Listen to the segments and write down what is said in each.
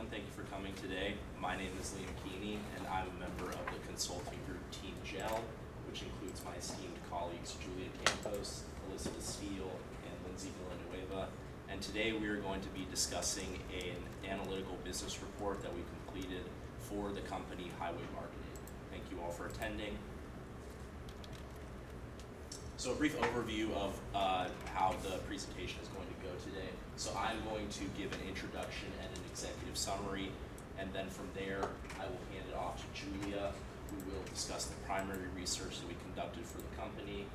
everyone. Thank you for coming today. My name is Liam Keeney, and I'm a member of the consulting group Team JELL, which includes my esteemed colleagues Julia Campos, Elizabeth Steele, and Lindsay Villanueva. And today we are going to be discussing an analytical business report that we completed for the company Highway Marketing. Thank you all for attending. So a brief overview of how the presentation is going to go today. So I'm going to give an introduction and an executive summary, and then from there I will hand it off to Julia, who will discuss the primary research that we conducted for the company.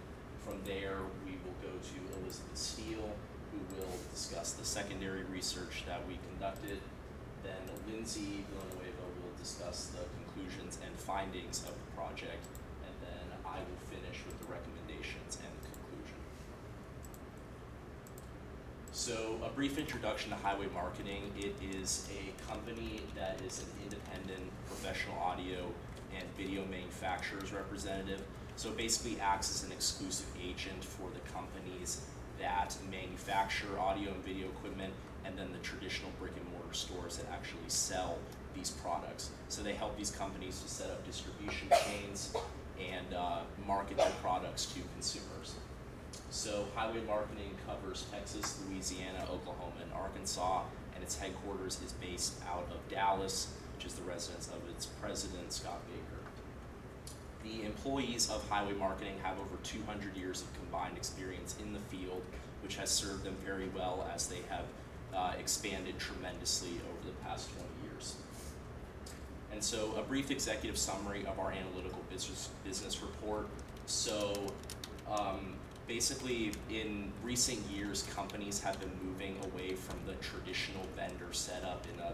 From there we will go to Elizabeth Steele, who will discuss the secondary research that we conducted. Then Lindsay Villanueva will discuss the conclusions and findings of the project, and then I will finish with the recommendations and the conclusion. So a brief introduction to Highway Marketing. It is a company that is an independent professional audio and video manufacturer's representative. So it basically acts as an exclusive agent for the companies that manufacture audio and video equipment, and then the traditional brick and mortar stores that actually sell these products. So they help these companies to set up distribution chains and market their products to consumers. So Highway Marketing covers Texas, Louisiana, Oklahoma, and Arkansas, and its headquarters is based out of Dallas, which is the residence of its president, Scott Baker. The employees of Highway Marketing have over 200 years of combined experience in the field, which has served them very well as they have expanded tremendously over the past 20 years. And so a brief executive summary of our analytical business report. So basically in recent years, companies have been moving away from the traditional vendor setup in a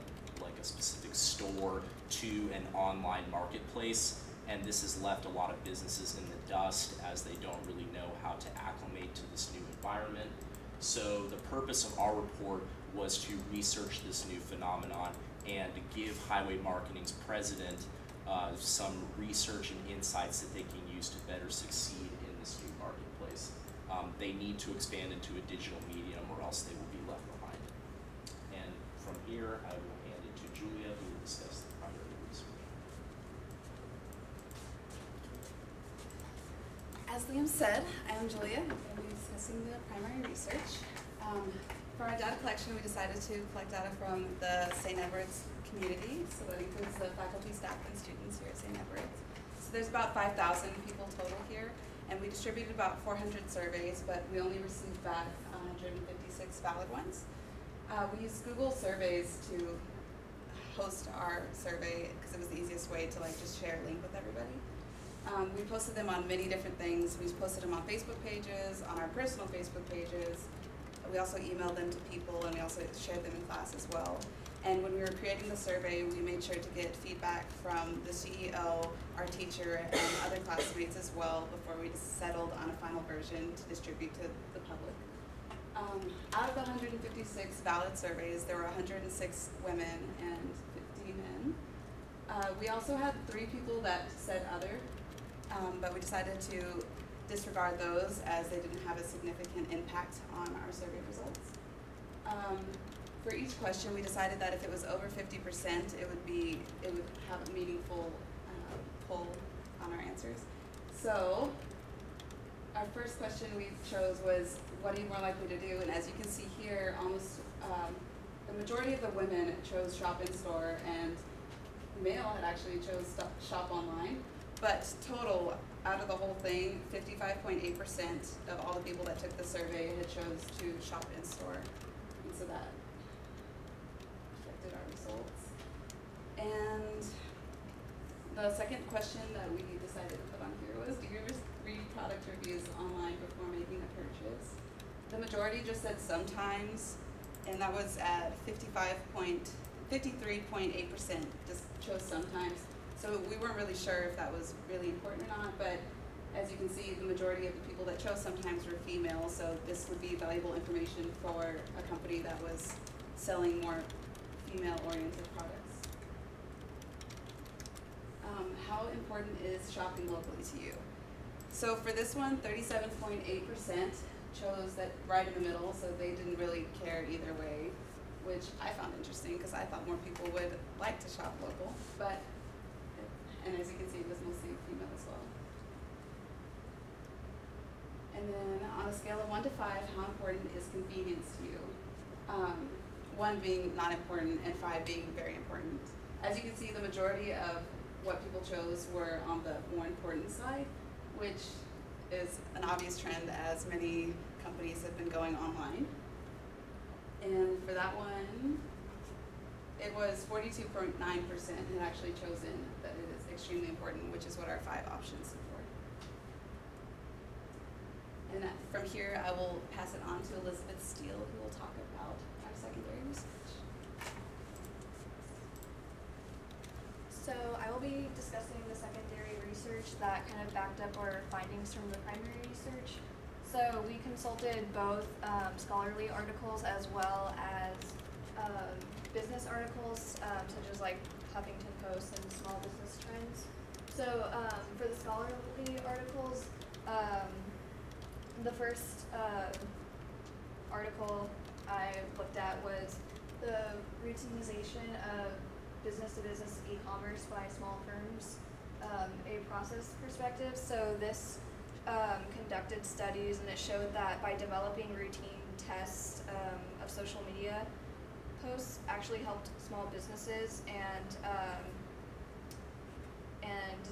specific store to an online marketplace. And this has left a lot of businesses in the dust as they don't really know how to acclimate to this new environment. So the purpose of our report was to research this new phenomenon and to give Highway Marketing's president some research and insights that they can use to better succeed in this new marketplace. They need to expand into a digital medium or else they will be left behind. And from here, I will hand it to Julia, who will discuss the primary research. As Liam said, I am Julia. I'm going to be discussing the primary research. For our data collection, we decided to collect data from the St. Edward's community, so that includes the faculty, staff, and students here at St. Edward's. So there's about 5,000 people total here, and we distributed about 400 surveys, but we only received back 156 valid ones. We used Google Surveys to host our survey because it was the easiest way to just share a link with everybody. We posted them on many different things. We posted them on Facebook pages, on our personal Facebook pages. We also emailed them to people, and we also shared them in class as well. And when we were creating the survey, we made sure to get feedback from the CEO, our teacher, and other classmates as well before we settled on a final version to distribute to the public. Out of the 156 valid surveys, there were 106 women and 50 men. We also had 3 people that said other, but we decided to disregard those as they didn't have a significant impact on our survey results. For each question, we decided that if it was over 50%, it would have a meaningful pull on our answers. So our first question we chose was, what are you more likely to do? And as you can see here, almost the majority of the women chose shop in store, and male had actually chose shop online. But total, out of the whole thing, 55.8% of all the people that took the survey had chose to shop in store. And so that affected our results. And the second question that we decided to put on here was, do you read product reviews online before making a purchase? The majority just said sometimes, and that was at 53.8%, just chose sometimes. So we weren't really sure if that was really important or not, but as you can see, the majority of the people that chose sometimes were female, so this would be valuable information for a company that was selling more female-oriented products. How important is shopping locally to you? So for this one, 37.8% chose that right in the middle, so they didn't really care either way. which I found interesting because I thought more people would like to shop local, but, and as you can see, it was mostly female as well. And then on a scale of 1 to 5, how important is convenience to you? 1 being not important and 5 being very important. As you can see, the majority of what people chose were on the more important side, which is an obvious trend as many companies have been going online. And for that one, it was 42.9% had actually chosen that it is extremely important, which is what our 5 options are for. And from here, I will pass it on to Elizabeth Steele, who will talk about our secondary research. So I will be discussing the secondary research that kind of backed up our findings from the primary research. So we consulted both scholarly articles as well as business articles, such as like Huffington Post and Small Business Trends. So for the scholarly articles, the first article I looked at was the routinization of business-to-business e-commerce by small firms, a process perspective. So this conducted studies, and it showed that by developing routine tests of social media posts actually helped small businesses, and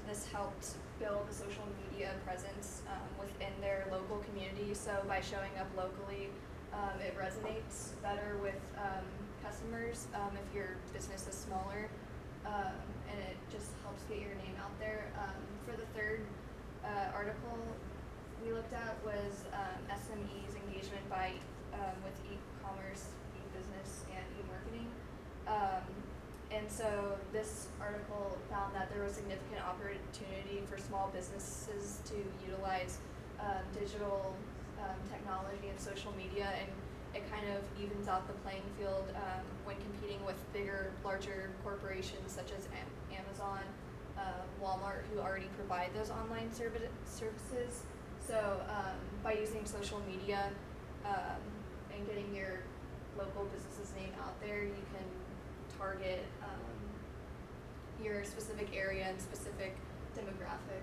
this helped build a social media presence within their local community. So by showing up locally, it resonates better with customers if your business is smaller, and it just helps get your name out there. For the third article we looked at was SMEs engagement by with e-commerce, e-business, and e-marketing. And so this article found that there was significant opportunity for small businesses to utilize digital technology and social media, and it kind of evens out the playing field when competing with bigger, larger corporations such as Amazon, Walmart, who already provide those online services. So by using social media and getting your local business's name out there, you can target your specific area and specific demographic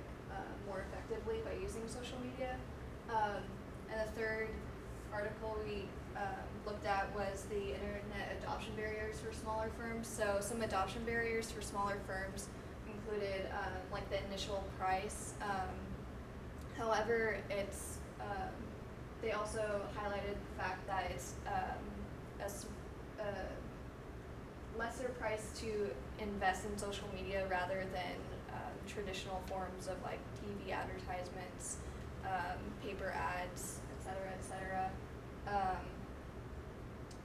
more effectively by using social media. And the third article we looked at was the internet adoption barriers for smaller firms. So some adoption barriers for smaller firms included like the initial price. However, it's they also highlighted the fact that it's a lesser price to invest in social media rather than traditional forms of like TV advertisements, paper ads, etc., etc.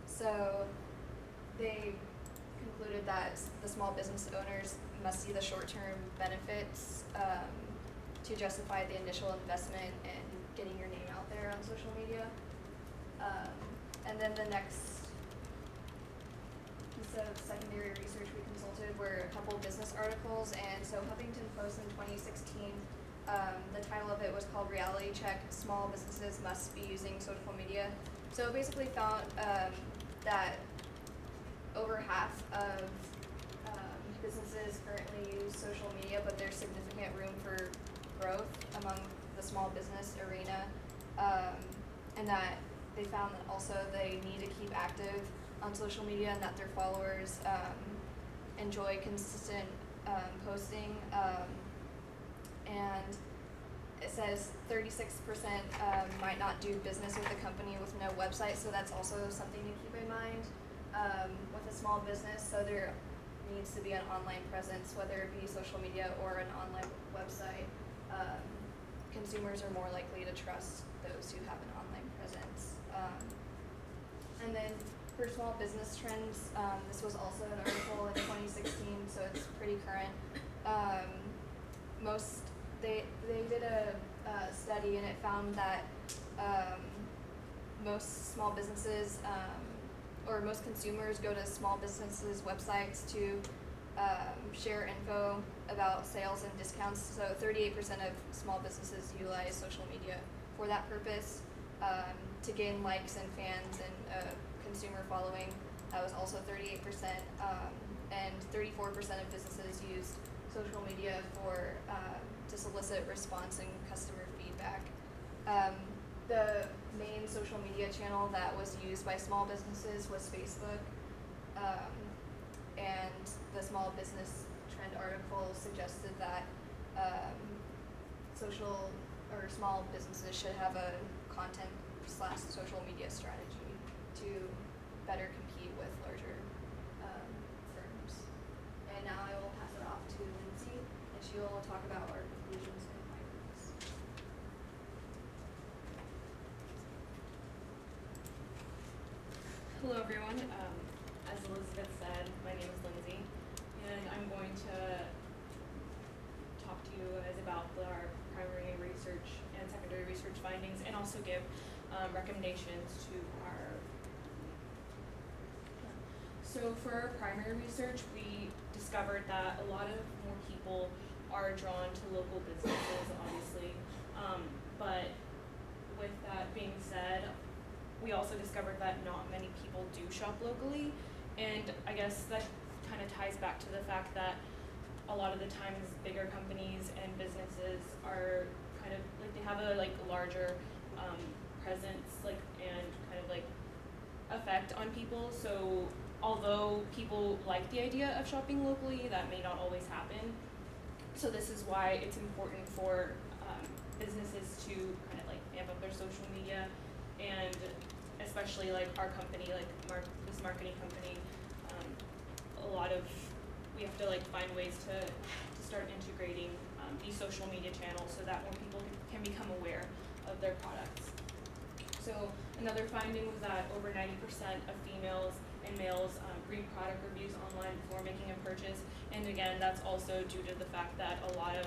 So they concluded that the small business owners must see the short-term benefits to justify the initial investment and getting your name out there on social media. And then the next piece of secondary research we consulted were a couple business articles, and so Huffington Post in 2016, the title of it was called Reality Check, Small Businesses Must Be Using Social Media. So it basically found that over half of businesses currently use social media, but there's significant room for growth among the small business arena, and that they found that also they need to keep active on social media, and that their followers enjoy consistent posting, and it says 36% might not do business with a company with no website, so that's also something to keep in mind with a small business. So there needs to be an online presence, whether it be social media or an online website. Consumers are more likely to trust those who have an online presence. And then for small business trends, this was also an article in 2016, so it's pretty current. They did a study, and it found that most small businesses or most consumers go to small businesses' websites to share info about sales and discounts. So 38% of small businesses utilize social media for that purpose, to gain likes and fans and consumer following. That was also 38%, and 34% of businesses used social media for to solicit response and customer feedback. The main social media channel that was used by small businesses was Facebook, and the Small Business Trend article suggested that small businesses should have a content/social media strategy to better compete with larger firms. And now I will pass it off to Lindsay, and she will talk about our conclusions and findings. Hello everyone. As Elizabeth said, my name is Lindsay, and I'm going to talk to you guys about our primary research and secondary research findings, and also give recommendations to our. So for our primary research, we discovered that a lot of more people are drawn to local businesses, obviously, but with that being said, we also discovered that not many people do shop locally, and I guess that kind of ties back to the fact that a lot of the times bigger companies and businesses are kind of like they have a larger presence and kind of effect on people. So although people like the idea of shopping locally, that may not always happen. So this is why it's important for businesses to kind of amp up their social media, and especially our company, this marketing company, we have to find ways to start integrating these social media channels so that more people can become aware of their products. So another finding was that over 90% of females and males read product reviews online before making a purchase, and again, that's also due to the fact that a lot of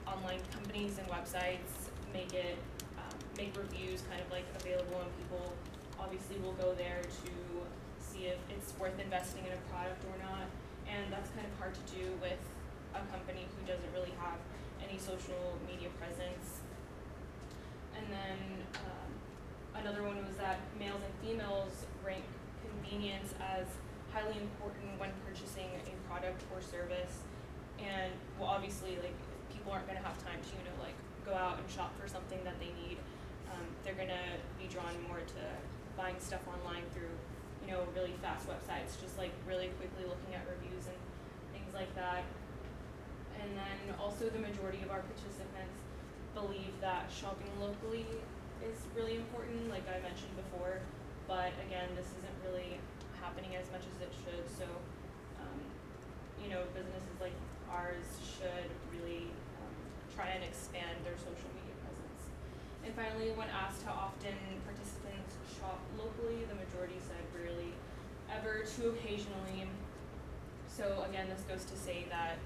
online companies and websites make reviews kind of available, and people obviously will go there to see if it's worth investing in a product or not, and that's kind of hard to do with a company who doesn't really have any social media presence. And then another one was that males and females rank convenience as highly important when purchasing a product or service, and well, obviously people aren't going to have time to go out and shop for something that they need. They're going to be drawn more to buying stuff online through really fast websites, just really quickly looking at reviews and things like that. And then also the majority of our participants believe that shopping locally is really important, like I mentioned before, but again, this isn't really happening as much as it should. So businesses like ours should really try and expand their social media presence. And finally, when asked how often participants shop locally, the majority said rarely, ever, to occasionally. So again, this goes to say that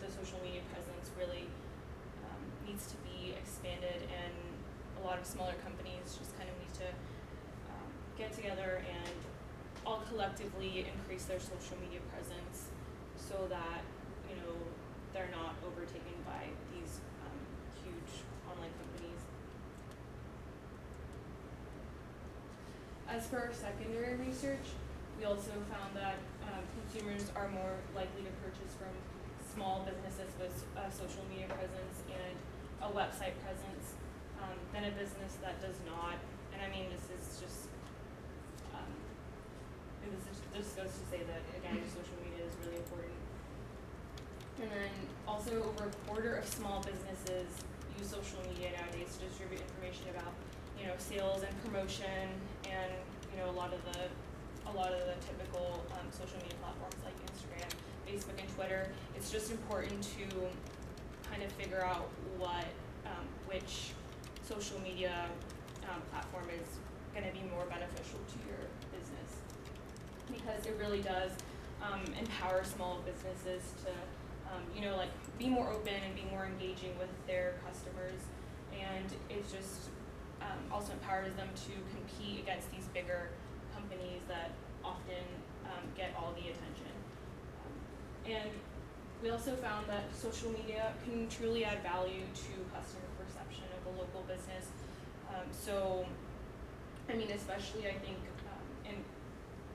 the social media presence really needs to be expanded, and a lot of smaller companies just kind of need to get together and all collectively increase their social media presence so that they're not overtaken by these huge online companies. As for our secondary research, we also found that consumers are more likely to purchase from small businesses with a social media presence and a website presence than a business that does not. And I mean, this goes to say that, again, social media is really important. And then also over a quarter of small businesses use social media nowadays to distribute information about sales and promotion, and a lot of the typical social media platforms like Instagram, Facebook, and Twitter. It's just important to kind of figure out which social media platform is going to be more beneficial to your business, because it really does empower small businesses to be more open and be more engaging with their customers, and it just also empowers them to compete against these bigger companies that often get all the attention. And we also found that social media can truly add value to customer perception of a local business. So, I mean, especially I think in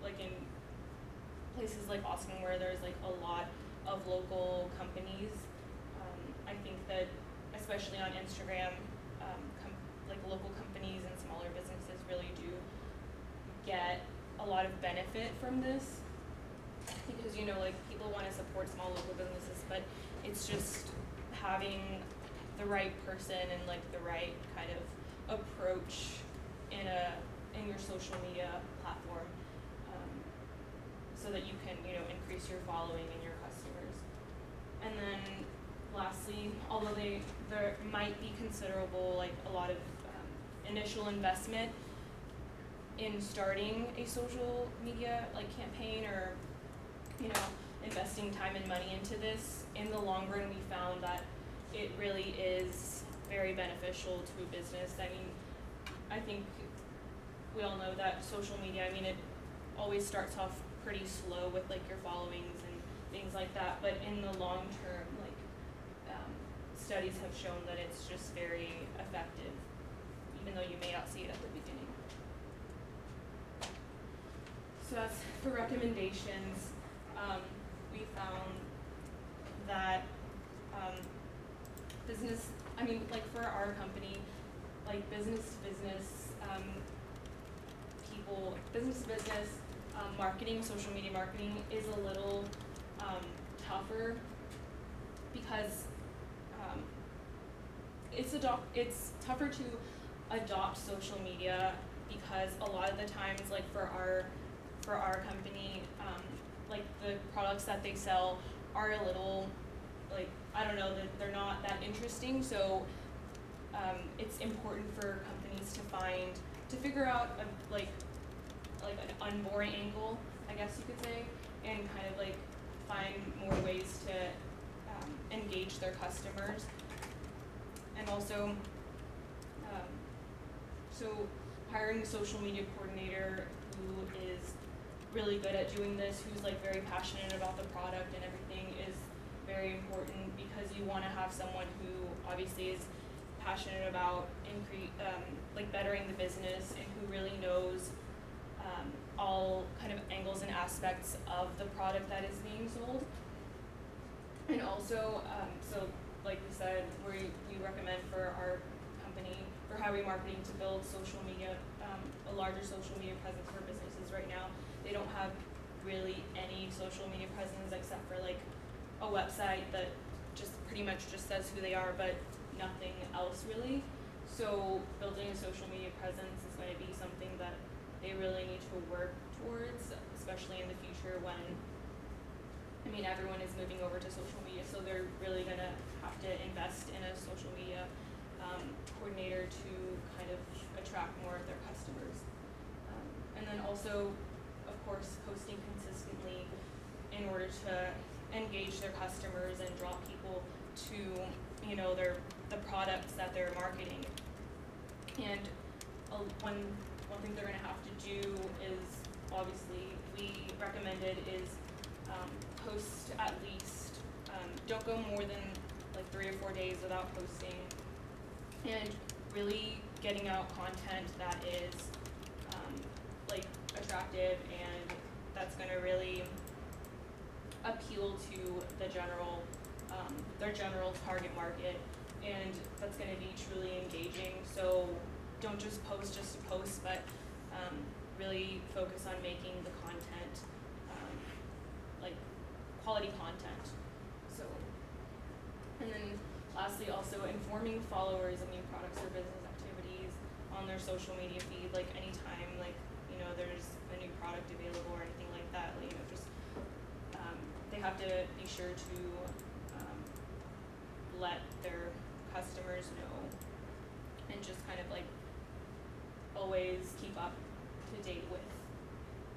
like in places like Austin where there's like a lot of local companies, I think that especially on Instagram, like local companies and smaller businesses really do get a lot of benefit from this, because you know, like people want to support small local businesses, but it's just having the right person and like the right kind of approach in your social media platform, so that you can, you know, increase your following and your customers. And then lastly, although there might be considerable, like a lot of initial investment in starting a social media like campaign, or you know, investing time and money into this, in the long run we found that it really is very beneficial to a business. I mean, I think we all know that social media, I mean, it always starts off pretty slow with like your followings and things like that, but in the long term, like studies have shown that it's just very effective, even though you may not see it at the beginning. So as for recommendations, we found that for our company, like business to business people, marketing, social media marketing is a little tougher, because it's tougher to adopt social media, because a lot of the times, like for our company, like the products that they sell are a little, like, I don't know, that they're not that interesting, so it's important for companies to figure out like an unboring angle, I guess you could say, and kind of like find more ways to engage their customers. And also, so hiring a social media coordinator who is really good at doing this, who's like very passionate about the product and everything, is very important, because you want to have someone who obviously is passionate about like bettering the business, and who really knows all kind of angles and aspects of the product that is being sold. And also, so like we said, we recommend for our company, for Highway Marketing, to build social media, a larger social media presence for businesses. Right now, they don't have really any social media presence except for like a website that just pretty much just says who they are, but nothing else really. So building a social media presence is going to be something that they really need to work towards, especially in the future when, I mean, everyone is moving over to social media, so they're really going to have to invest in a social media coordinator to kind of attract more of their customers. And then also, of course, posting consistently in order to engage their customers and draw people to, you know, the products that they're marketing. And one thing they're going to have to do is, obviously, we recommended is post at least, don't go more than like 3 or 4 days without posting, and really getting out content that is like attractive and that's going to really appeal to the general, their general target market, and that's going to be truly engaging. So don't just post to post, but really focus on making the content like quality content. So, and then lastly, also informing followers of new products or business activities on their social media feed, like anytime, like, you know, there's a new product available or anything like that, like, you know, just they have to be sure to let their customers know, and just kind of like always keep up to date with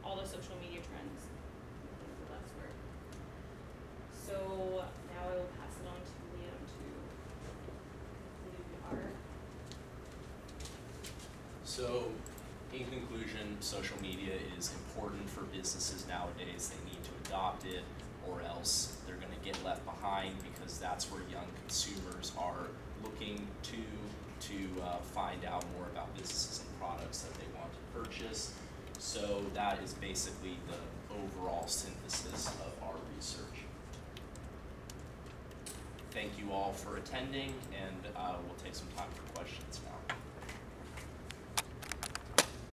all the social media trends and things of that sort. So now I will pass it on to Liam to conclude our. So, in conclusion, social media is important for businesses nowadays. They need to adopt it, or else they're going to get left behind, because that's where young consumers are looking to find out more about businesses and products that they want to purchase. So that is basically the overall synthesis of our research. Thank you all for attending, and we'll take some time for questions now.